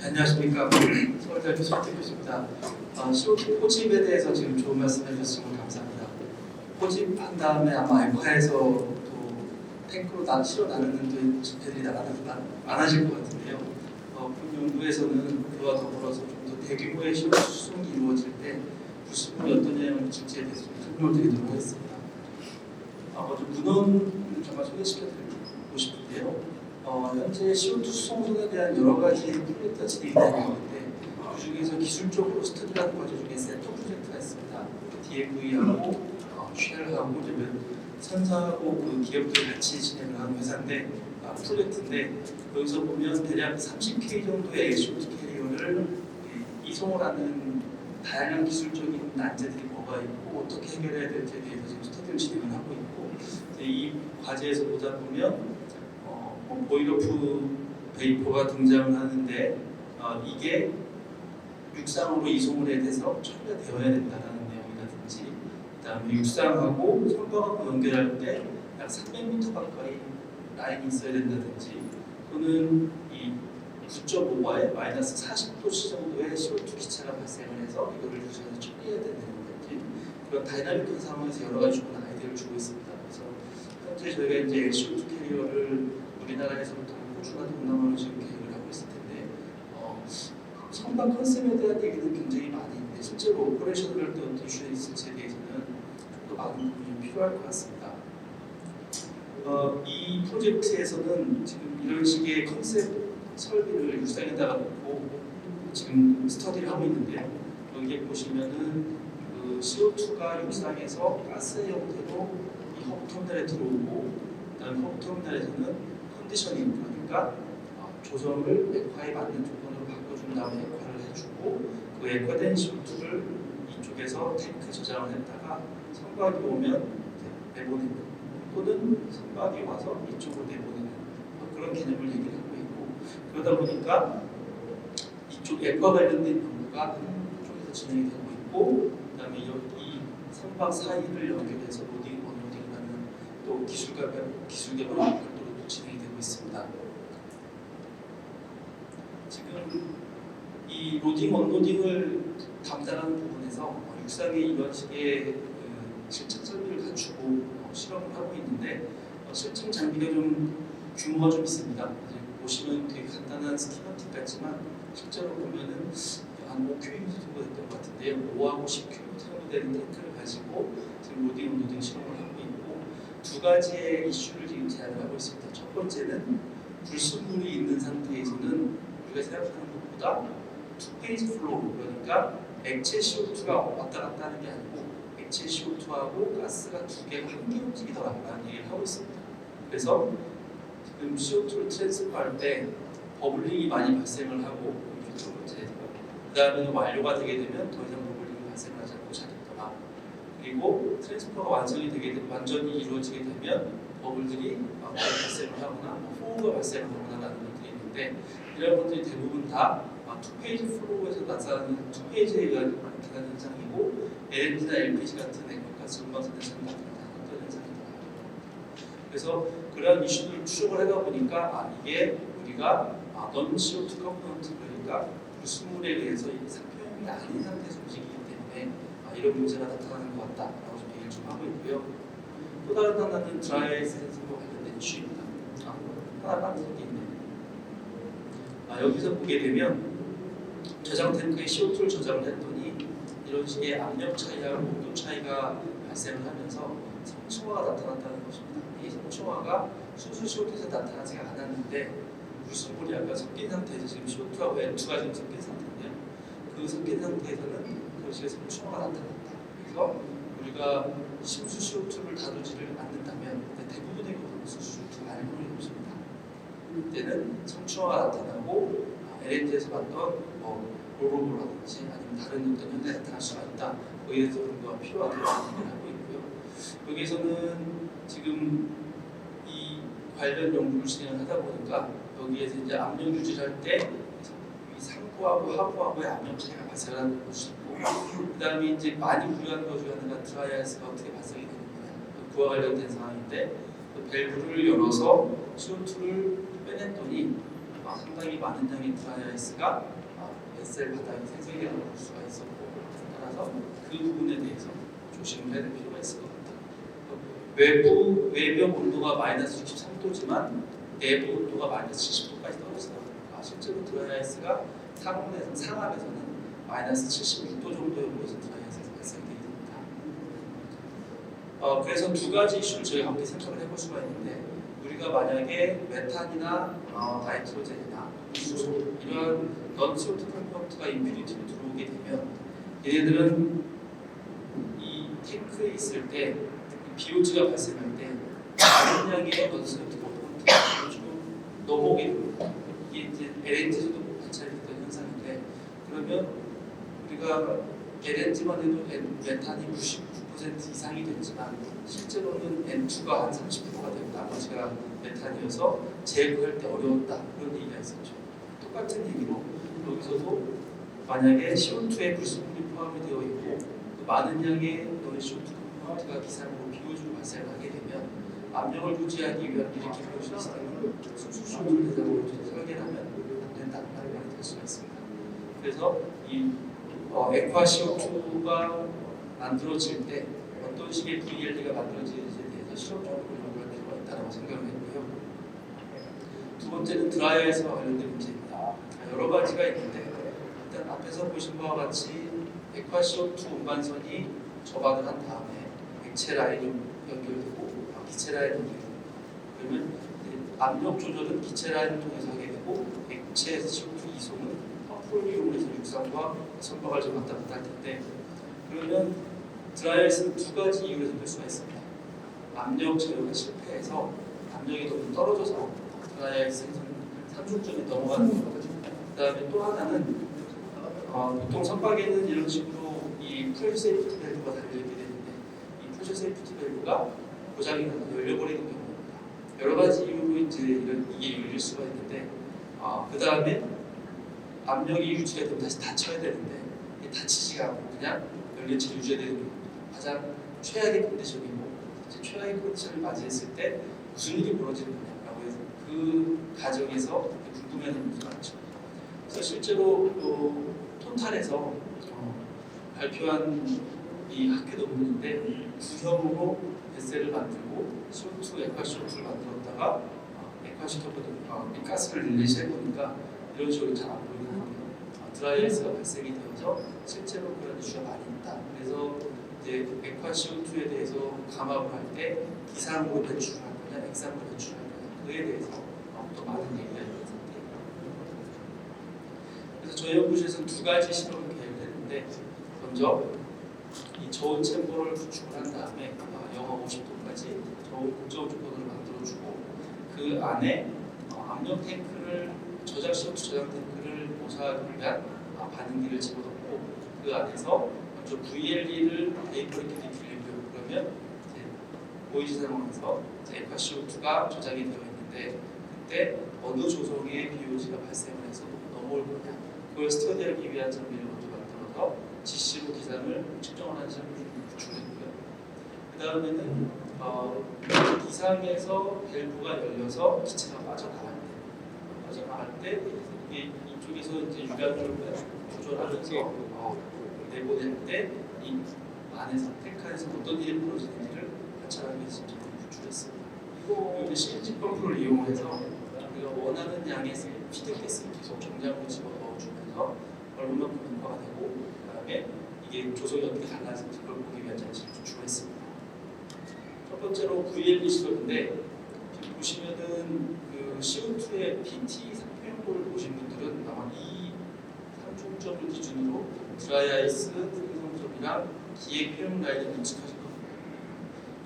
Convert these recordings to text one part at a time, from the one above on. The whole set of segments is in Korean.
안녕하십니까. 서울대학교 손태규입니다. CO2 포집에 대해서 지금 좋은 말씀 해주셔서 감사합니다. 포집한 다음에 아마 알파에서 또 탱크로 실어 나누는 집회들이 많아질 것 같은데요. 본 연구에서는 그와 더불어서 좀 더 대규모의 CO2 수송이 이루어질 때 불순물이 어떤 영향을 미칠지에 대해서 좀 설명을 드리도록 하겠습니다. 먼저 문헌을 잠깐 소개시켜드리고 싶은데요. 현재 CO2 수송선에 대한 여러 가지 프로젝트가 진행되고 있는데 그 중에서 기술적으로 스터디하는 과제 중에 센터 프로젝트가 있습니다. DFE하고 쉘하고 이제 선사하고 그 기업들 같이 진행을 하는 회사인데 프로젝트인데 여기서 보면 대략 30K 정도의 CO2 캐리어를 이송을 하는 다양한 기술적인 난제들이 뭐가 있고 어떻게 해결해야 될지에 대해서 지금 스터디를 진행을 하고 있고 이 과제에서 보다 보면 보일러프 베이퍼가 등장을 하는데 이게 육상으로 이송을 해야 돼서 처리가 되어야 된다는 내용이라든지 그다음에 육상하고 선박하고 연결할 때 약 300m 가까이 라인이 있어야 된다든지 또는 이 9.5바에 마이너스 40도씨 정도의 CO2 기차가 발생을 해서 이거를 유지해서 처리해야 된다든지 그런 다이나믹한 상황에서 여러 가지 좋은 아이디어를 주고 있습니다. 그래서 현재 저희가 이제 CO2 캐리어를 우리나라에서부터 호주나 동남아로 지금 계획을 하고 있을 텐데 선박 컨셉에 대한 얘기는 굉장히 많이 있는데 실제로 오퍼레이션을 할 때 어떤 이슈가 있을지에 대해서는 좀 더 많은 부분이 필요할 것 같습니다. 이 프로젝트에서는 지금 이런 식의 컨셉 설비를 육상에다가 놓고 지금 스터디를 하고 있는데요. 여기에 보시면은 그 CO2가 육상에서 가스의 형태로 이 허브터미널에 들어오고 그다음 허브터미널에서는 컨디셔닝 그러니까 조정을 액화에 맞는 조건으로 바꿔준 다음에 액화를 해주고 그 액화된 CO2를 이쪽에서 탱크 저장을 했다가 선박이 오면 내보내는 또는 선박이 와서 이쪽으로 내보내는 그런 개념을 얘기를 하고 있고 그러다 보니까 이쪽 액화 관련된 연구가 한쪽에서 진행이 되고 있고 그다음에 이 선박 사이를 연결해서 로딩, 언로딩하는 또 기술 개발 활동도 진행이 되고 있습니다. 지금 이 로딩, 언로딩을 담당하는 부분에서 육상에 이런 식의 실증 설비를 갖추고 실험을 하고 있는데 실증 장비가 좀 규모가 좀 있습니다. 보시면 되게 간단한 스키마틱 같지만 실제로 보면은 한 5km 정도 됐던 것 같은데요. 5하고 10km 정도 되는 탱크를 가지고 지금 로딩, 언로딩 실험을 하고 있고 두 가지의 이슈를 지금 제안을 하고 있습니다. 첫 번째는 불순물이 있는 상태에서는 우리가 생각하는 것보다 투페이즈 플로우 그러니까 액체 CO2가 왔다 갔다 하는 게 아니고 액체 CO2하고 가스가 두 개가 함께 움직이더라라는 얘기를 하고 있습니다. 그래서 지금 CO2를 트랜스퍼할 때 버블링이 많이 발생을 하고 첫 번째고 그 다음에 완료가 되게 되면 더 이상 버블링이 발생하지 않고 자겠더라. 그리고 트랜스퍼가 완전히 이루어지게 되면 버블들이 많이 발생을 하거나 호우가 발생을 하거나 라는 것들이 있는데 이런 것들이 대부분 다 투페이지 플로우에서 나타나는 투페이지에 의한 나타나는 현상이고 LNG나 LPG 같은 액화가스 운반선에서는 나타나는 어떤 현상이더라. 그래서 그런 이슈들을 추적을 하다 보니까 이게 우리가 non CO2 컴포넌트 그러니까 불순물에 의해서 상표형이 아닌 상태에서 움직이기 때문에 이런 문제가 나타나는 것 같다라고 좀 얘기를 좀 하고 있고요. 또 다른 하나는 드라이 센서와 관련된 이슈입니다. 하나 빠진 게 있네요. 여기서 보게 되면 저장 탱크에 CO2를 저장을 했더니 이런 식의 압력 차이하고 온도 차이가 발생을 하면서 성층화가 나타났다는 것입니다. 이 성층화가 순수 CO2에서 나타나지가 않았는데 불순물이 아까 섞인 상태에서 지금 CO2하고 N2가 지금 섞인 상태인데요. 그 섞인 상태에서는 그런 식의 성층화가 나타났다. 그래서 우리가 심수 CO2를 다루지를 않는다면 대부분의 경우는 순수 CO2가 알코올이 없습니다. 그때는 성층화가 나타나고 LNG에서 봤던 로로로라든지 아니면 다른 어떤 현상이 나타날 수가 있다. 거기에 대해서 공부가 필요하다고 얘기를 하고 있고요. 여기에서는 지금 이 관련 연구를 진행하다 보니까 여기에서 이제 압력 유지를 할 때 이 상부하고 하부하고의 압력 차이가 발생하는 것이 있고 그 다음에 이제 많이 부유한 것 중에 하나가 드라이아이스가 어떻게 발생이 되는 거냐 그와 관련된 상황인데 그 밸브를 열어서 CO2를 빼냈더니 상당히 많은 양의 드라이아이스가 뱃셀 바닥에 생성이 볼 수가 있었고, 따라서 그 부분에 대해서 조심을 해야 될 필요가 있을 것 같아요. 외벽 온도가 마이너스 63도지만 내부 온도가 마이너스 70도까지 떨어지다 보니까 실제로 드라이아이스가 상암에서는 마이너스 76도 정도의 온도에서 드라이아이스가 발생되게 됩니다. 그래서 두 가지 이슈를 저희가 함께 생각을 해볼 수가 있는데, 우리가 만약에 메탄이나 나이트로젠이나 수소 이러한 non-CO2 컴포넌트가 인피니티로 들어오게 되면 얘네들은 이 탱크에 있을 때 BOG가 발생할 때 많은 양의 non-CO2 컴포넌트가 넘어오게 됩니다. 이게 이제 LNG에서도 관찰됐던 현상인데, 그러면 우리가 LNG만 해도 메탄이 99% 이상이 됐지만 실제로는 N2가 한 30%가 되고 나머지가 메탄이어서 제거할 때 어려웠다, 그런 얘기가 있었죠. 똑같은 얘기로 여기서도 만약에 CO2에 불순물이 포함이 되어 있고 또 많은 양의 non-CO2 컴포넌트가 기상으로 BOG로 발생하게 되면 압력을 유지하기 위한 이렇게 비오진 시스템을 순수쇼를 대상으로 설계하면 안 된다는 말이 될 수가 있습니다. 그래서 이 액화 CO2가 만들어질 때 어떤 식의 VLD가 만들어지는지에 대해서 실험적으로 연구할 필요가 있다고 생각을 했고요. 두 번째는 드라이어에서 관련된 문제입니다. 여러 가지가 있는데, 일단 앞에서 보신 바와 같이 액화 CO2 운반선이 접안을 한 다음에 액체 라인이 연결되고 기체 라인이 연결되고, 그러면 압력 조절은 기체 라인을 통해서 하게 되고 액체 CO2 이송은 펌프를 이용해서 육상과 선박을 좀 왔다 갔다 할 텐데, 그러면 드라이어에서는 두 가지 이유에서 될 수가 있습니다. 압력 제어가 실패해서 압력이 너무 떨어져서 드라이어에서는 3중점에 넘어가는 거거든요. 그 다음에 또 하나는 보통 선박에는 이런 식으로 이 프레셔 세이프티 밸브가 달려있게 되는데, 이 프레셔 세이프티 밸브가 고장이 나서 열려버리는 경우입니다. 여러 가지 이유로 이제 이게 열릴 수가 있는데, 그 다음에 압력이 유지가 되면 다시 닫혀야 되는데 닫히지가 않고 그냥 열린 채 유지가 되는 경우입니다. 가장 최악의 컨디션이고, 최악의 컨디션을 맞이했을 때 무슨 일이 벌어지는 거냐라고 해서 그 과정에서 궁금해하는 분들이 많죠. 그래서 실제로 톤탈에서 발표한 이 학회 논문인데, 구형으로 뱃셀을 만들고 CO2 액화 CO2를 만들었다가 액화시켜보니까 가스를 릴리즈 해보니까 이런 식으로 잘 안 보이는 거예요. 드라이아이스가 발생이 되어서 실제로 그런 이슈가 많이 있다. 그래서 이제 액화 CO2에 대해서 감압을 할 때 기상으로 배출할 거냐, 액상으로 배출할 거냐, 그에 대해서 더 많은 얘기가 있는 상태예요. 그래서 저희 연구실에서는 두 가지 실험을 계획을 했는데, 먼저 이 저온 챔버를 구축을 한 다음에 영하 50도까지 저온 극저온 조건을 만들어주고, 그 안에 압력 탱크를 저장 CO2 저장 탱크를 모사하기 위한 반응기를 집어넣고, 그 안에서 먼저 VLE를 베이퍼 리퀴드 그러면 이제 보이지 상황에서 액화 CO2가 저장이 되어 있는데, 그때 어느 조성의 BOG가 발생을 해서 넘어올 거냐, 그걸 스터디하기 위한 장비를 먼저 만들어서 GC로 기상을 측정하는 장비를 구축했고요. 그 다음에는 기상에서 밸브가 열려서 기체가 빠져나갈 때 이게 이쪽에서 이제 유압력을 조절하면서 내보낼 때 이 안에서 탱크 안에서 어떤 일이 벌어지는지를 관찰하기 위해서 구축했습니다. 이거 CNG 펌프를 이용해서 우리가 원하는 양의 피드가스를 계속 정량으로 집어 넣어주면서 얼마만큼 효과가 되고, 그 다음에 이게 조성이 어떻게 달라지는지 그걸 보기 위한 장치를 구축했습니다. 첫 번째로 VLE 실험인데, 보시면은 그 CO2의 PT 상표용도를 보신 분들은 아마 이 3중점을 기준으로 드라이아이스 생성점이랑 기획 표현 라인을 인식하실 겁니다.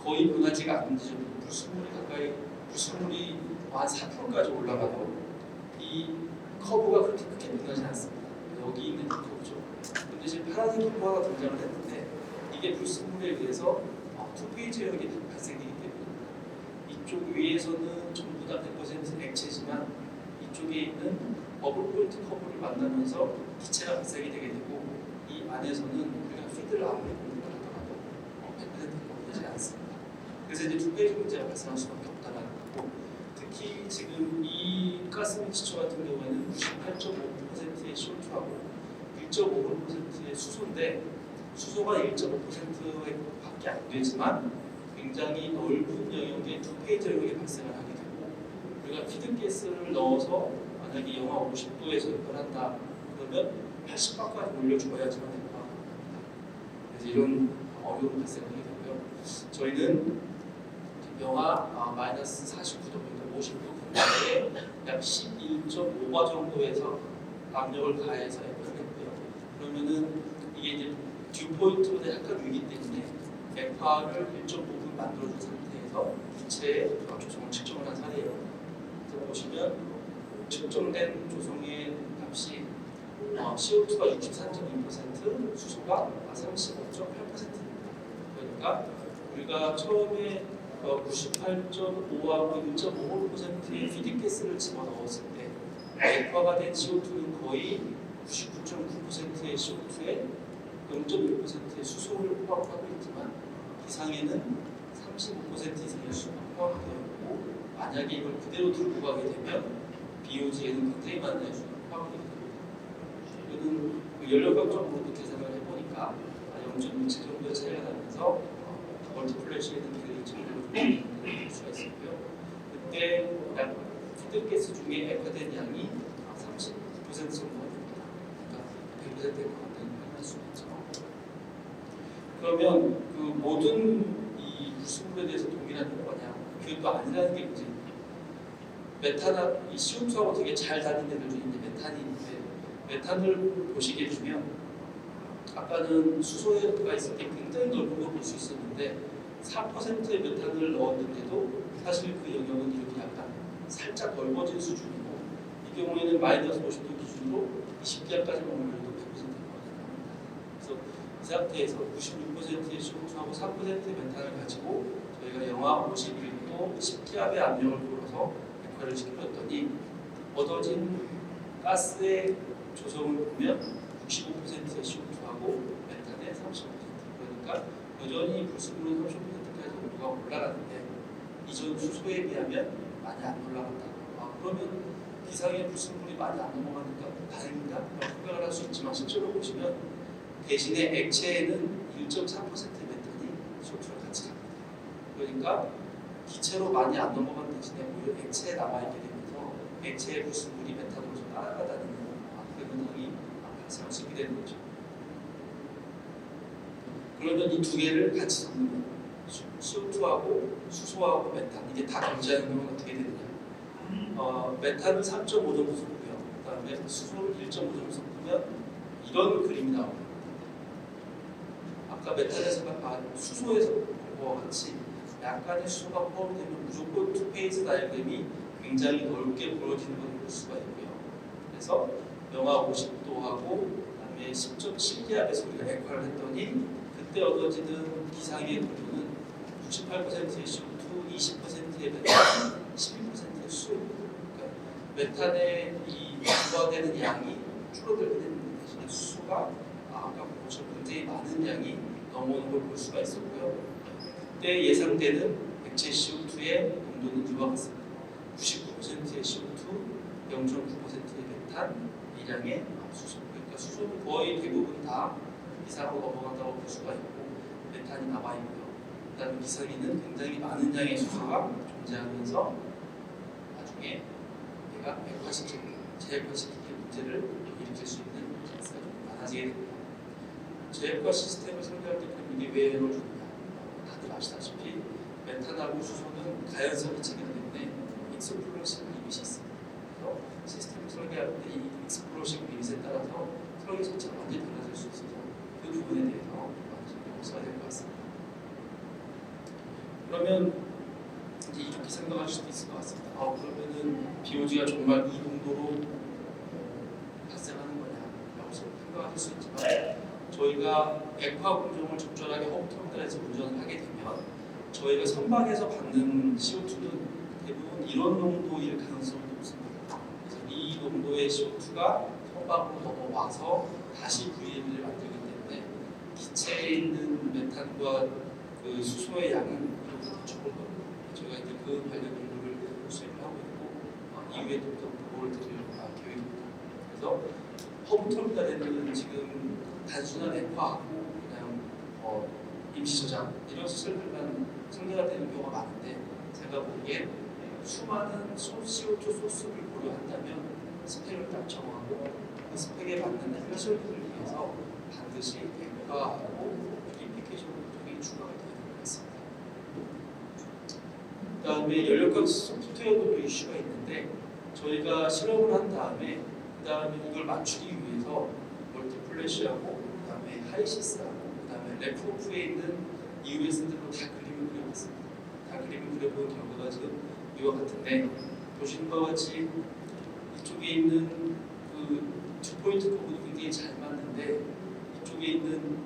거의 변하지가 않는지 불순물이 한 4%까지 올라가도 이 커브가 그렇게 크게 변하지 않습니다. 여기 있는 이 커브죠. 근데 지금 파란색 커브가 등장을 했는데, 이게 불순물에 의해서 투피 제약이 발생되기 때문입니다. 이쪽 위에서는 전부 다 100% 액체지만 이쪽에 있는 버블 포인트 커브를 만나면서 기체가 발생이 되게 되고, 이 안에서는 우리가 피드를 아무리 공부를 하더라도 100% 커브되지 않습니다. 그래서 이제 두 가지 문제가 발생할 수밖에 없다는 거고, 특히 지금 이 가스미ክ스처 같은 경우에는 98.5%의 CO2하고 1.5%의 수소인데 수소가 1.5%밖에 안 되지만 굉장히 넓은 영역의 투페이즈 영역에 발생을 하게 되고 우리가 피드가스를 넣어서 만약에 영하 50도에서 열한다 그러면 80바까지 올려줘야지만 된다. 그래서 이런 어려움이 발생하게 되고요. 저희는 영하 마이너스 49도, 그러니까 50도 근처에 약 11.5바 정도에서 압력을 가해서 했고요. 그러면은 이게 이제 듀포인트보다 약간 위기 때문에 액화를 1.5분 만들어준 상태에서 기체의 조성을 측정을 한 사례예요. 그래서 보시면 측정된 조성의 값이 CO2가 63.2%, 수소가 35.8%입니다. 그러니까 우리가 처음에 98.5하고 1.5%의 피드가스를 집어넣었을 때 액화가 된 CO2는 거의 99.9%의 CO2에 0.1%의 수소를 포함하고 있지만 기상에는 35% 이상의 수소가 포함되어 있고 만약에 이걸 그대로 들고 가게 되면 BOG에는 굉장히 많은 수소가 포함되어 있습니다. 이거는 연료각적으로 계산을 해보니까 0.67 정도의 차이가 나면서 멀티플래시에는 굉장히 정도로 볼 수가 있었고요. 그때 약 피드가스 중에 액화된 양이 39% 정도가 됩니다. 그러니까 100%의 것같다는 표현할 수 있죠. 그러면 그 모든 이 불순물에 대해서 동일한 거냐? 그게 또 아니라는 게 문제입니다. 메탄, 이 CO2하고 되게 잘 다니는 데들 중에 메탄이 있는데 메탄을 보시게 되면 아까는 수소가 있을 때 굉장히 넓은 걸 볼 수 있었는데 4%의 메탄을 넣었는데도 사실 그 영역은 이렇게 약간 살짝 넓어진 수준이고 이 경우에는 마이너스 50도 기준으로 20기압까지만 올려도 100%가 나옵니다. 그래서 이 상태에서 96%의 CO2하고 3%의 메탄을 가지고 저희가 영하 51도 10기압의 압력을 불어서 액화를 시켜줬더니 얻어진 가스의 조성을 보면 65%의 CO2하고 메탄의 30%. 그러니까 여전히 불순물은 30%까지 온도가 올라가는데 이전 수소에 비하면 많이 안 올라간다. 그러면 기상의 불순물이 많이 안 넘어가니까 다행이다 라고 생각을 할 수 있지만 실제로 보시면 대신에 액체에는 1.3%의 메탄이 CO2를 같이 갑니다. 그러니까 기체로 많이 안 넘어간 대신에 오히려 액체에 남아있게 되면서 액체의 불순물이 메탄으로서 따라가다니는 그런 현상이 발생할 수 있게 되는 거죠. 그러면 이 두 개를 같이 섞는 거예요. CO2하고 수소하고 메탄 이게 다 경제하는 경우는 어떻게 되느냐? 메탄을 3.5 정도 섞고요. 그 다음에 수소를 1.5 정도 섞으면 이런 그림이 나옵니다. 아까 메탄에서 수소에서 본 것과 같이 약간의 수소가 포함되면 무조건 투페이스 다이어그램이 굉장히 넓게 벌어지는 걸 볼 수가 있고요. 그래서 영하 50도하고 그다음에 10.7기압에서 우리가 액화를 했더니 그때 얻어지는 기상의 농도는 68%의 CO2, 20%의 메탄, 12%의 수소입니다. 그러니까 메탄의 이 부과되는 양이 줄어들게 되는 대신에 수소가 아까 본 것처럼 굉장히 많은 양이 넘어오는 걸 볼 수가 있었고요. 그때 예상되는 액체 CO2의 농도는 이와 같습니다. 99%의 CO2, 0.9%의 메탄, 이량의 수소. 그러니까 수소는 거의 대부분 다 기상으로 넘어간다고 볼 수가 있고 메탄이 남아있고요. 그다음에 기상에는 굉장히 많은 양의 수소가 존재하면서 나중에 얘가 재액화시키는 문제를 일으킬 수 있는 케이스가 많아지게 됩니다. 재액화 시스템을 설계할 때 그럼 이게 왜 에러를 주느냐? 다들 아시다시피 메탄하고 수소는 가연성 이체이기 때문에 익스플로시브 리밋이 있습니다. 그래서 시스템을 설계할 때 이 익스플로시브 리밋에 따라서 설계 자체가 완전히 달라질 수 있어서 그 부분에 대해서 신경 써야 될 것 같습니다. 그러면 이제 이렇게 생각할 수도 있을 것 같습니다. 그러면은 BOG가 정말 이 정도로 발생하는 거냐라고 생각하실 수 있지만 저희가 액화 공정을 적절하게 허브터미널에서 운전을 하게 되면 저희가 선박에서 받는 CO2는 대부분 이런 농도일 가능성이 높습니다. 그래서 이 농도의 CO2가 선박으로 넘어와서 다시 VM을 만들기 때문에 기체에 있는 메탄과 그 수소의 양은 이렇게 더 적을 겁니다. 저희가 이제 그 관련 연구를 수행을 하고 있고 이후에 또 보고를 드릴 계획입니다. 그래서 허브 터미널에는 지금 단순한 액화하고 그냥 임시 저장 이런 시설들만 상대가 되는 경우가 많은데 제가 보기에 수많은 CO2 소스를 고려한다면 스펙을 딱 정하고 그 스펙에 맞는 해설들을 위해서 반드시 액화하고 퓨리피케이션 쪽이 추가가 되어야 될 것 같습니다. 그 다음에 연료값 소프트웨어도 이슈가 있는데 저희가 실험을 한 다음에 그 다음에 이걸 맞추기 위해서 멀티플래시하고 그 다음에 하이시스하고 그 다음에 랩프로프에 있는 EUS들로 다 그림을 그려봤습니다. 다 그림을 그려본 결과가 지금 이와 같은데 보시는 바와 같이 이쪽에 있는 그 2포인트 커브도 굉장히 잘 맞는데 이쪽에 있는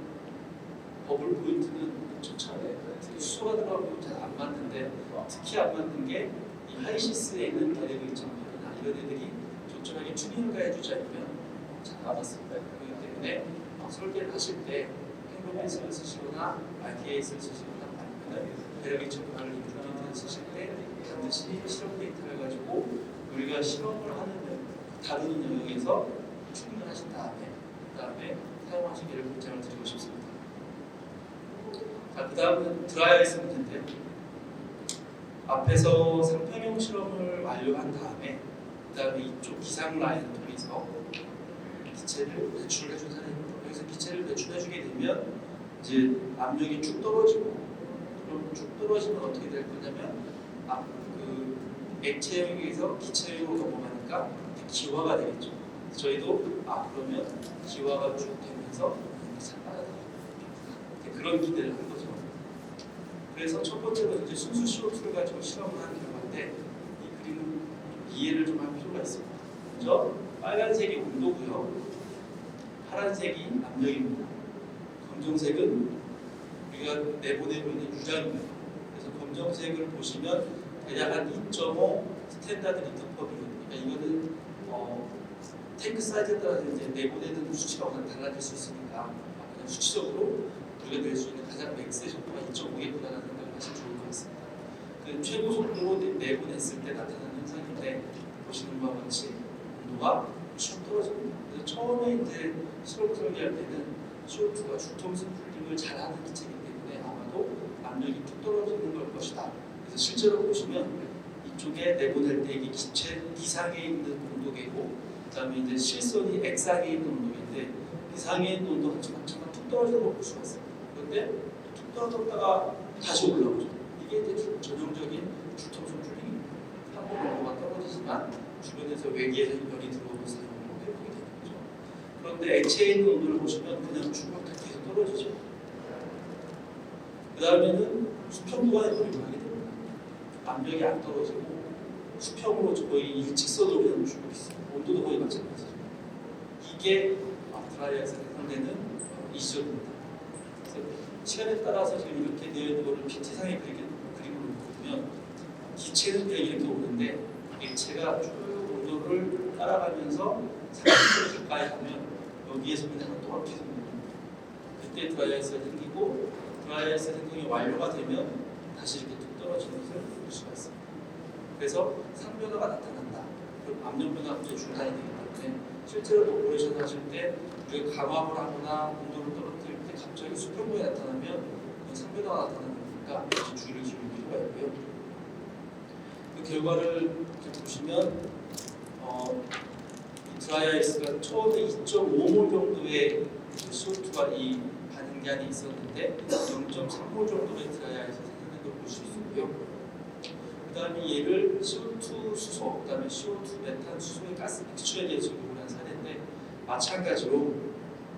버블 포인트는 쫓아내 수소가 들어가고 잘 안 맞는데 특히 안 맞는 게 이 하이시스에 있는 대륙 2.8이나 이런 애들이 적절하게 튜닝을 가해주지 않으면 잘 안 맞습니다. 그렇기 때문에 설계를 하실 때 펜로베이스를 쓰시거나 RTAS를 쓰시거나 아니면 대륙 2.8을 인프루멘트를 쓰실 때 반드시 실험 데이터를 가지고 우리가 실험을 하는 다루는 영역에서 튜닝을 하신 다음에 사용하시기를 권장을 드리고 싶습니다. 자, 그 다음은 드라이아이스 문제인데요. 앞에서 상평형 실험을 완료한 다음에 그 다음에 이쪽 기상 라인을 통해서 기체를 배출을 해준 사례입니다. 여기서 기체를 배출해주게 되면 이제 압력이 쭉 떨어지고 그럼 쭉 떨어지면 어떻게 될 거냐면 그 액체형에서 기체형으로 넘어가니까 기화가 되겠죠. 저희도 그러면 기화가 쭉 되면서 잘 빨아들여요. 그런 기대를 한 거죠. 그래서 첫 번째로 이제 순수 CO2를 가지고 실험을 하는 결과인데 이 그림을 이해를 좀 할 필요가 있습니다. 먼저 빨간색이 온도고요, 파란색이 압력입니다. 검정색은 우리가 내보내고 있는 유량입니다. 그래서 검정색을 보시면 대략 한 2.5 스탠다드 리터ፐ이거든요. 그러니까 이거는 탱크 사이즈에 따라서 이제 내보내는 수치가 워낙 달라질 수 있으니까 그냥 수치적으로 우리가 낼 수 있는 가장 맥스의 속도가 2.5겠구나라는 생각을 하시면 좋을 것 같습니다. 그 최고 속도로 내보냈을 때 나타나는 현상인데 보시는 바와 같이 온도가 쭉 떨어집니다. 그래서 처음에 이제 실험 설계할 때는 CO2가 주통성 풀림을 잘하는 기체이기 때문에 아마도 압력이 쭉 떨어지는 걸 것이다. 그래서 실제로 보시면 이쪽에 내보낼 때 이게 기체 B상에 있는 온도계고 그다음에 이제 실선이 X상에 있는 온도계인데 B상에 있는 온도가 한참 툭 떨어지는 걸 볼 수가 있어요. 그런데 툭 떨어졌다가 다시 올라오죠. 이게 이제 전형적인 주통성 풀림입니다. 한 번 온도가 떨어지지만 주변에서 외기에서 열이 들어오면서 회복이 되는 거죠. 그런데 액체에 있는 온도를 보시면 그냥 중력도 계속 떨어지죠. 그 다음에는 수평 구간에 돌입을 하게 됩니다. 압력이 안 떨어지고 수평으로 거의 일직선으로 그냥 쭉 있어요. 온도도 거의 마찬가지죠. 이게 드라이아에서 생성되는 이 지점입니다. 그래서 시간에 따라서 지금 이렇게 되어 있는 거를 PT상에 그림으로 보면 기체는 그냥 이렇게 오는데 액체가 쭉 온도를 따라가면서 30도 가까이 하면 여기에서 그냥 똑같이 생깁니다. 그때 드라이아이스가 생기고 드라이아이스 생성이 완료가 되면 다시 이렇게 뚝 떨어지는 것을 볼 수가 있습니다. 그래서 상변화가 나타난다. 그럼 압력 변화가 중단이 되기 때문에 실제로 오퍼레이션 하실 때 우리가 감압을 하거나 온도를 떨어뜨릴 때 갑자기 수평구에 나타나면 상변화가 나타나는 거니까 주의를 기울일 필요가 있고요. 그 결과를 이렇게 보시면 드라이아이스가 처음에 2.5몰 정도의 CO2가 이 반응량이 있었는데 0.3몰 정도의 드라이아이스 생성된 걸 볼 수 있고요. 그 다음에 얘를 CO2 수소, 그 다음에 CO2 메탄 수소의 가스 믹스처에 대해서 적용을 한 사례인데 마찬가지로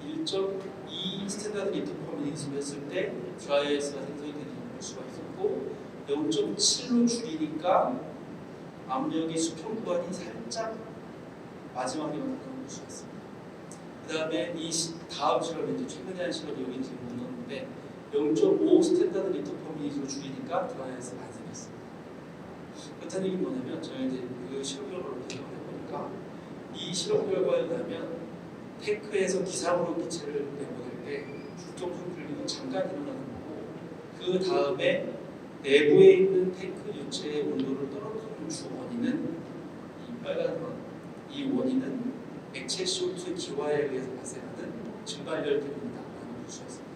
1.2 스탠다드 리터 퍼 미닛을 했을 때 드라이아이스가 생성이 되는 걸 볼 수가 있었고 0.7로 줄이니까 압력의 수평 구간이 살짝 마지막에 나타나는 걸 볼 수가 있습니다. 그 다음에 이 다음 실험이 이제 최근에 한 실험이 여기 지금 못 넣었는데 0.5 스탠다드 리터 퍼 미닛으로 줄이니까 드라이아이스가 안 생겼습니다. 그렇다는 얘기는 뭐냐면 저희 이제 그 실험 결과를 분석을 해보니까 이 실험 결과에 의하면 탱크에서 기상으로 기체를 내보낼 때 주통성 풀림은 잠깐 일어나는 거고 그 다음에 내부에 있는 탱크 유체의 온도를 떨어뜨리는 주 원인은 이 빨간 이 원인은 액체 CO2의 기화에 의해서 발생하는 증발열 때문이다라고 볼 수가 있습니다.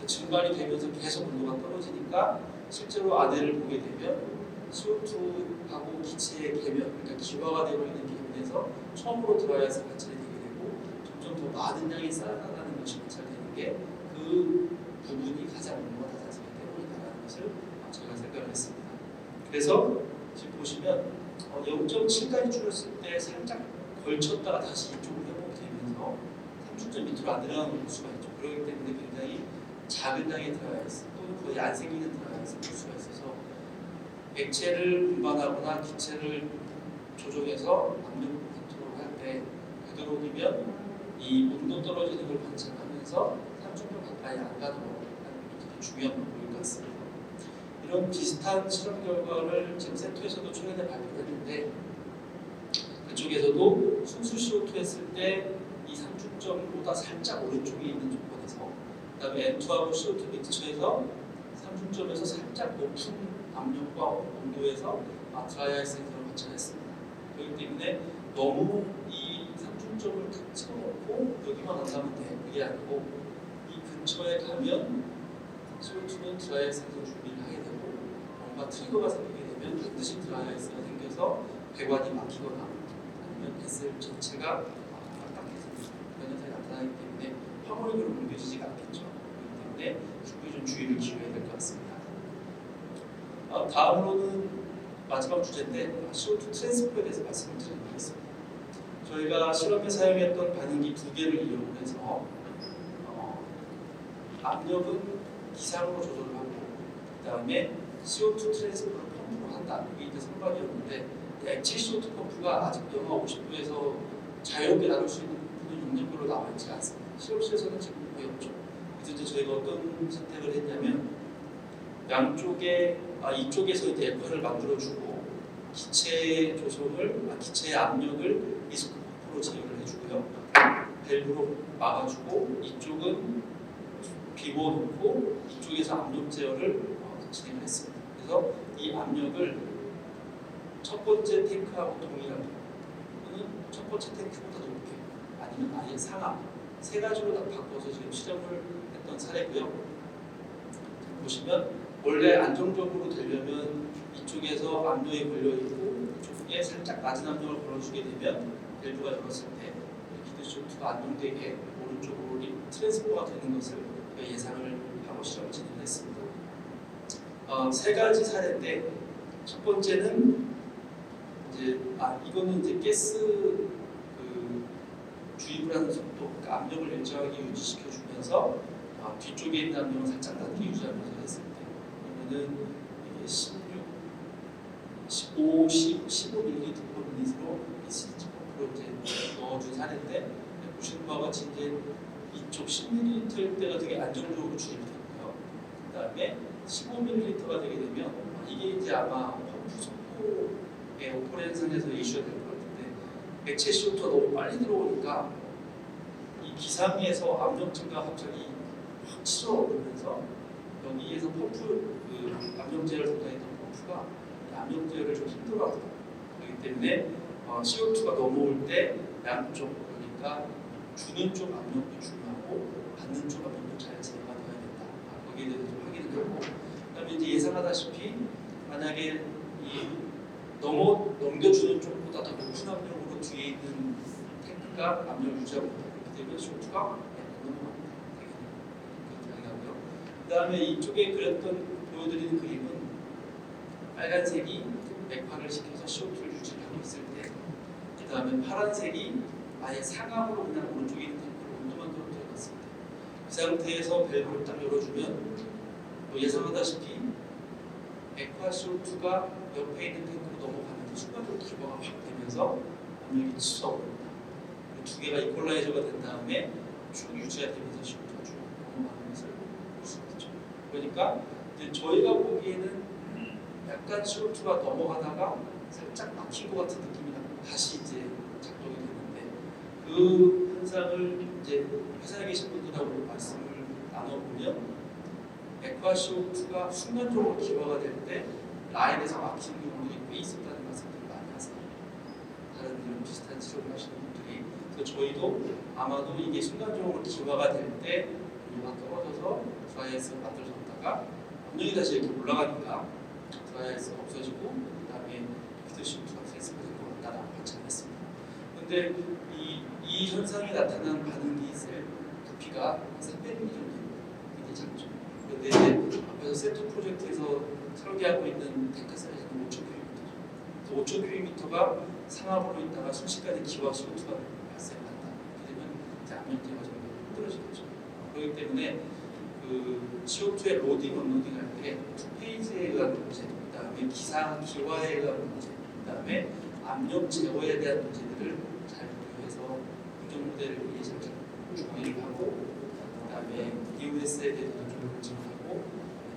증발이 되면서 계속 온도가 떨어지니까 실제로 안에를 보게 되면 CO2하고 기체의 계면, 그러니까 기화가 되고 있는 계면에서 처음으로 드라이아이스 관찰이 되게 되고 점점 더 많은 양이 쌓여나가는 것이 관찰되는 게 그 부분이 가장 온도가 낮아지기 때문이다라는 것을 제가 생각을 했습니다. 그래서 지금 보시면 0.7까지 줄였을 때 살짝 걸쳤다가 다시 이쪽으로 회복되면서 3중점 밑으로 안 내려가는 수가 있죠. 그렇기 때문에 굉장히 작은 양의 드라이아이스 또는 거의 안 생기는 드라이아이스를 볼 수가 있어서 액체를 운반하거나 기체를 조종해서 압력 컨트롤을 할 때 되도록이면 이 온도 떨어지는 걸 관찰하면서 3중점 가까이 안 가도록 하는 것도 되게 중요한 방법일 것 같습니다. 이런 비슷한 실험 결과를 지금 센터에서도 최근에 발표를 했는데 그쪽에서도 순수 CO2 했을 때 이 3중점보다 살짝 오른쪽에 있는 조건에서 그 다음에 N2하고 CO2 믹스처에서 3중점에서 살짝 높은 압력과 온도에서 드라이아이스 센터를 관찰했습니다. 그렇기 때문에 너무 이 3중점을 탁 찍어놓고 여기만 한다면 돼. 그게 아니고 이 근처에 가면 CO2는 드라이아이스 센터 준비를 하게 되고 뭔가 트리거가 생기게 되면 반드시 드라이아이스가 생겨서 배관이 막히거나 아니면 뱃셀 전체가 딱딱해서 그런 현상이 나타나기 때문에 화물로 옮겨지지가 않겠죠. 그렇기 때문에 충분히 좀 주의를 기울여야 될 것 같습니다. 다음으로는 마지막 주제인데 CO2 트랜스포에 대해서 말씀을 드리겠습니다. 저희가 실험에 사용했던 반응기 두 개를 이용해서 압력은 기상으로 조절을 하고 그 다음에 CO2 트랜스포를 펌프로 한다. 이게 이제 선박이었는데 액체 CO2 펌프가 아직 영하 50도에서 자유롭게 나눌 수 있는 부분은 용량별로 나와 있지 않습니다. 실험실에서는 지금 거의 없죠. 그래서 이제 저희가 어떤 선택을 했냐면 양쪽에 이쪽에서 이제 에어컨을 만들어주고 기체 조성을 기체의 압력을 리스크 펌프로 제어를 해주고요. 밸브로 막아주고 이쪽은 비워놓고 이쪽에서 압력 제어를 진행을 했습니다. 그래서 이 압력을 첫 번째 탱크하고 동일하게 또는 첫 번째 탱크보다 높게 아니면 아예 상하 세 가지로 다 바꿔서 지금 실험을 했던 사례고요. 보시면 원래 안정적으로 되려면 이쪽에서 압력이 걸려있고 이쪽에 살짝 낮은 압력을 걸어주게 되면 밸브가 열었을 때 기드쇼트가 안정되게 오른쪽으로 트랜스포가 되는 것을 예상을 하고 실험을 진행했습니다. 세 가지 사례인데 첫 번째는 이제 이거는 이제 가스 주입을 하는 속도, 그러니까 압력을 일정하게 유지시켜 주면서 뒤쪽에 있는 압력을 살짝 낮게 유지하면서 했을 때 그러면은 이게 15ml per min으로 CDG 펌프로 이제 넣어준 사례인데 보시는 바와 같이 이제 이쪽 10ml 때가 되게 안정적으로 주입이 되고요. 그 다음에 15ml가 되게 되면 이게 이제 아마 펌프 속도의 오퍼레이션에서 이슈가 될 것 같은데 액체 CO2가 너무 빨리 들어오니까 이 기상에서 압력 증가가 갑자기 확 치솟아 오르면서 여기에서 펌프 압력 제어를 담당했던 펌프가 압력 제어를 좀 힘들어하더라고요. 그렇기 때문에 CO2가 넘어올 때 양쪽 그러니까 주는 쪽 압력도 중요하고 받는 쪽 압력도 잘 제어가 되어야 된다. 거기에 대해서 좀 확인을 하고 그다음에 이제 예상하다시피 만약에 넘겨주는 쪽보다 더 높은 압력으로 뒤에 있는 탱크가 압력을 유지하고 있다. 그렇기 때문에 CO2가 넘어갑니다. 그렇게 가능하고요. 그다음에 이쪽에 보여드리는 그림은 빨간색이 맥화를 시켜서 CO2를 유지하고 있을 때, 그다음에 파란색이 아예 상압으로 그냥 오른쪽에 있는 탱크를 온도만 떨어뜨려놨습니다. 그 상태에서 밸브를 딱 열어주면 예상하다시피 액화 CO2가 옆에 있는 탱크로 넘어가면서 순간적으로 기화가 확 되면서 압력이 치솟아오릅니다. 두 개가 이퀄라이저가 된 다음에 쭉 유지가 되면서 CO2가 쭉 넘어가는 것을 볼 수 있죠. 그러니까 이제 저희가 보기에는 약간 CO2가 넘어가다가 살짝 막힌 것 같은 느낌이 나고 다시 이제 작동이 되는데 그 현상을 이제 회사에 계신 분들하고 말씀을 나눠보면 액화 CO2가 순간적으로 기화가 될 때 라인에서 막히는 경우들이 꽤 있었다는 말씀을 다른 이런 비슷한 지적을 하시는 분들이, 그래서 저희도 아마도 이게 순간적으로 기화가 될 때 막 떨어져서 드라이아이스가 만들어졌다가 압력이 다시 이렇게 올라가니까 드라이아이스가 없어지고 그다음에 히트시프트가 트랜스퍼 된 것 같다라고 관찰했습니다. 그런데 이 현상이 나타난 반응기 셀 부피가 300mm 정도 굉장히 작죠. 그런데 이제 앞에서 세트 프로젝트에서 설계하고 있는 탱크 사이즈는 5,000km죠. 5,000km가 상압으로 있다가 순식간에 기와 CO2가 발생한다. 이렇게 되면 이제 압력제가 좀 힘들어지겠죠. 그렇기 때문에 그 CO2의 로딩, 언로딩 할 때 투페이즈에 의한 문제, 그 다음에 기화에 의한 문제, 그 다음에 압력 제어에 대한 문제들을 잘 고려해서 운전 모델을 미리 잘 준비를 하고, 그 다음에 EOS에 대해서도 좀 검증하고,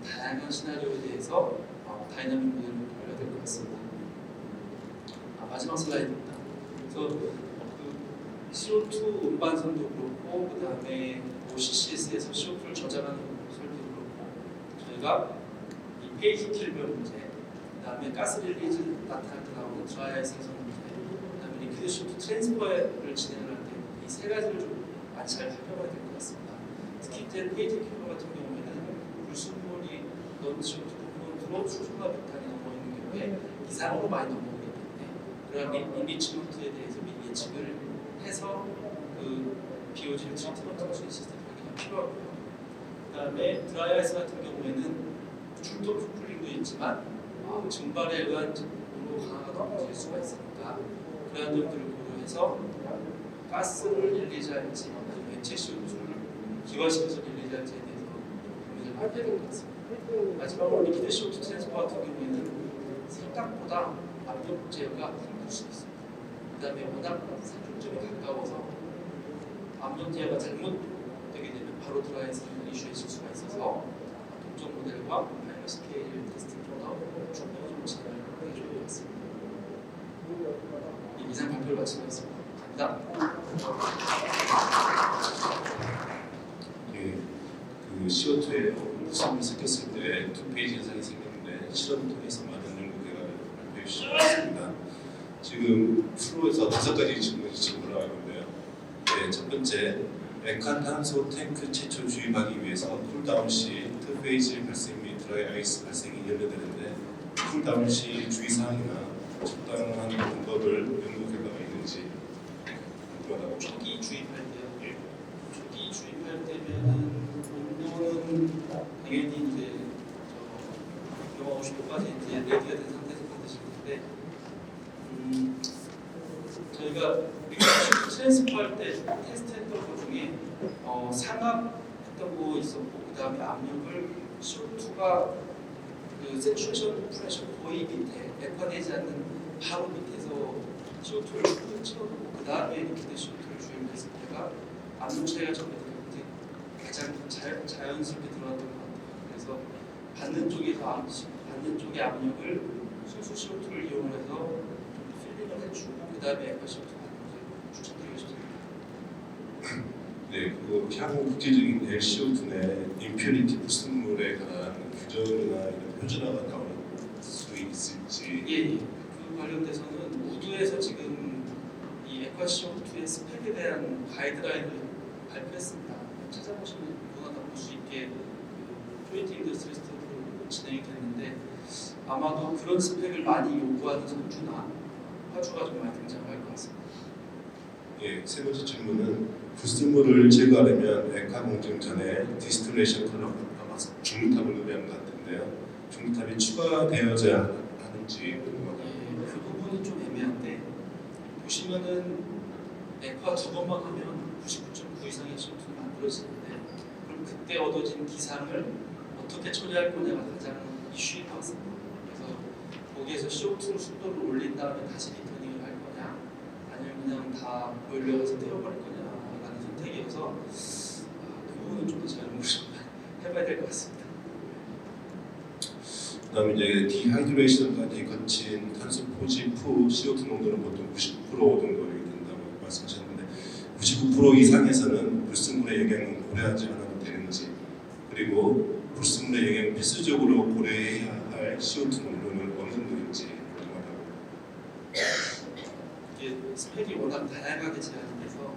다양한 시나리오에 대해서 다이나믹 모델을 돌려야 될 것 같습니다. 마지막 슬라이드입니다. 그래서 그 CO2 운반선도 그렇고, 그 다음에 CCS에서 CO2를 저장하는 설비도 그렇고, 저희가 이 페이지 킬별 문제, 그 다음에 가스 릴리즈 나타날 때 나오는 드라이아이스 해소 문제, 그 다음에 리퀴드 CO2 트랜스퍼를 진행을 할 때 이 세 가지를 좀 많이 잘 활용해야 될 것 같습니다. 특히 이제 페이지 킬별 같은 경우에는 불순물이 넣은 CO2 부분으로 수소나 메탄이 넘어 있는 경우에 이상으로 많이 넘어오기 때문에 그런 인리치 루트에 대해서 미리 예측을 해서 그 BOG를 트리트먼트 할 수 있는 시스템이 필요하고요. 그 다음에 드라이아이스 같은 경우에는 출도 쿨링도 있지만 증발에 의한 온도 강화가 높아질 수가 있으니까 그러한 점들을 고려해서 가스를 릴리즈할지 아니면 액체 CO2를 기화시켜서 릴리즈할지에 대해서 고민을 해야 될 것 같습니다. 마지막으로 리퀴드 CO2 트랜스퍼 같은 경우에는 생각보다 압력 제어가 힘들 수 있습니다. 그 다음에 워낙 산중점에 가까워서 압력 제어가 잘못되게 되면 바로 드라이아이스 이슈에 있을 수가 있어서 동적 모델과 파이널 스케일 테스팅 좀더 충분히 좀 진행을 해줘야 될 것 같습니다. 이상 발표를 마치겠습니다. 감사합니다. 예, 그 CO2에 수분을 섞였을 때 투페이지 현상이 생기는데 실험을 통해서 많은 연구 결과를 발표해 주셨습니다. 지금 프로에서 5가지 질문이 지금 올라와 있는데요. 네, 첫 번째, 액화탄소 탱크 최초 주입하기 위해서 쿨다운 시 투페이지 발생 및 드라이아이스 발생이 연료되는데 쿨다운 시 주의사항이나 적당한 방법을 연구 결과가 있는지 궁금하다고. 초기 주입할 때요. 초기 주입할 때면은 온도는 당연히 이제 영하 50도까지 이제 레디가 된 상태에서 받으실 텐데, 저희가 트랜스퍼 할 때 테스트했던 것 중에 상압했던 거 있었고, 그 다음에 압력을 CO2가 그 세츄레이션 프레셔 거의 밑에 액화되지 않는 바로 밑에서 CO2를 충분히 채워놓고 그 다음에 리퀴드 CO2를 주입했을 때가 압력 차이가 정말 가장 자연스럽게 들어갔던 것 같아요. 그래서 받는 쪽의 압력을 순수 CO2를 이용해서 필링을 해주고 그 다음에 액화 CO2 받는 것을 추천드리고 싶습니다. 네, 그리고 향후 국제적인 LCO2 내 임퓨리티 불순물에 관한 규정이나 이런 표준화가 나올 수 있을지. 예. 그 관련돼서는 우드에서 지금 이 액화 CO2의 스펙에 대한 가이드라인을 발표했습니다. 찾아보시면 누구나 다 볼 수 있게 조인트 인더스트리 스태프로 진행이 됐는데, 아마도 그런 스펙을 많이 요구하는 선주나 화주가 좀 많이 등장할 것 같습니다. 예, 세 번째 질문은 불순물을 제거하려면 액화 공정 전에 디스틸레이션 컬러 중류탑을 의미하는 것 같은데요. 중류탑이 추가되어야 하는지 궁금합니다. 예, 그 부분은 좀 애매한데, 보시면은 액화 2번만 하면 99.9 이상의 CO2가 만들어지는데, 그럼 그때 얻어진 기상을 어떻게 처리할 거냐가 가장 이슈인 것 같습니다. 그래서 거기에서 CO2 순도를 올린 다음에 다시 리터닝을 할 거냐, 아니면 그냥 다 보일러에서 떼어버릴 거냐라는 선택이어서 그 부분은 좀 더 잘 해봐야 될 것 같습니다. 그다음에 이제 디하이드레이션까지 거친 탄소 포집 후 CO2 농도는 보통 99% 정도 된다고 말씀하셨는데 99% 이상에서는 불순물의 영향은 고려하지 않아도 되는지, 그리고 불순물의 영향을 필수적으로 고려해야 할 CO2 농도는 어느 정도인지 궁금하다고. 이게 스펙이 워낙 다양하게 제한이 돼서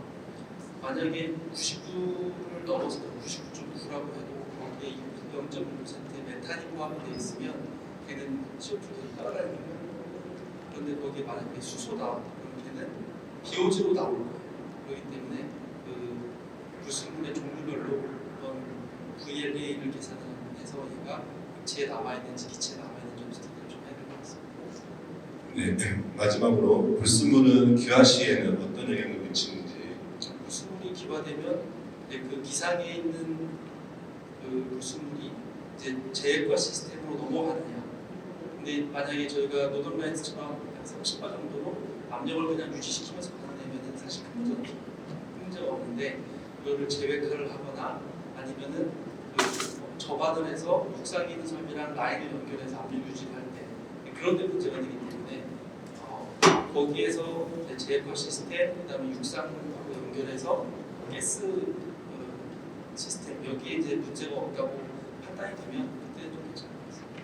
만약에 99를 넘어서 99.9라고 해도 거기에 0.5% 메탄이 포함되어 있으면 걔는 CO2가 따라가는 거예요. 그런데 거기에 만약에 수소다 그럼 걔는 비오지로 나올 거예요. 그렇기 때문에 그 불순물의 종류별로 어떤 VLA를 계산해서 얘가 기체에 남아있는지 기체에 남아있는지 스틱을 좀 해야 될 것 같습니다. 네, 마지막으로 불순물은 기화 시에는 어떤 영향을 미치는지. 불순물이 기화되면 이제 그 기상에 있는 그 불순물이 이제 제액과 시스템으로 넘어가느냐. 근데 만약에 저희가 노던 라이트처럼 한 30바 정도로 압력을 그냥 유지시키면서 가능하면은 사실 큰 문제가 없어요. 큰 문제가 없는데 이거를 재백화를 하거나 아니면은 그 접안을 해서 육상에 있는 섬이랑 라인을 연결해서 압력 유지를 할 때 그런 데 문제가 되기 때문에 거기에서 이제 제액화 시스템 그다음에 육상하고 연결해서 가스 시스템 여기에 이제 문제가 없다고 판단이 되면 그때는 좀 괜찮을 것 같습니다.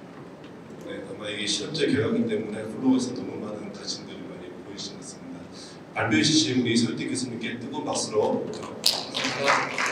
네, 아마 이게 실험적 결과이기 때문에 플로어에서 너무 많은 가진들이 많이 보이신 것 같습니다. 발표 주신 우리 설득 교수님께 뜨거운 박수로 감사합니다.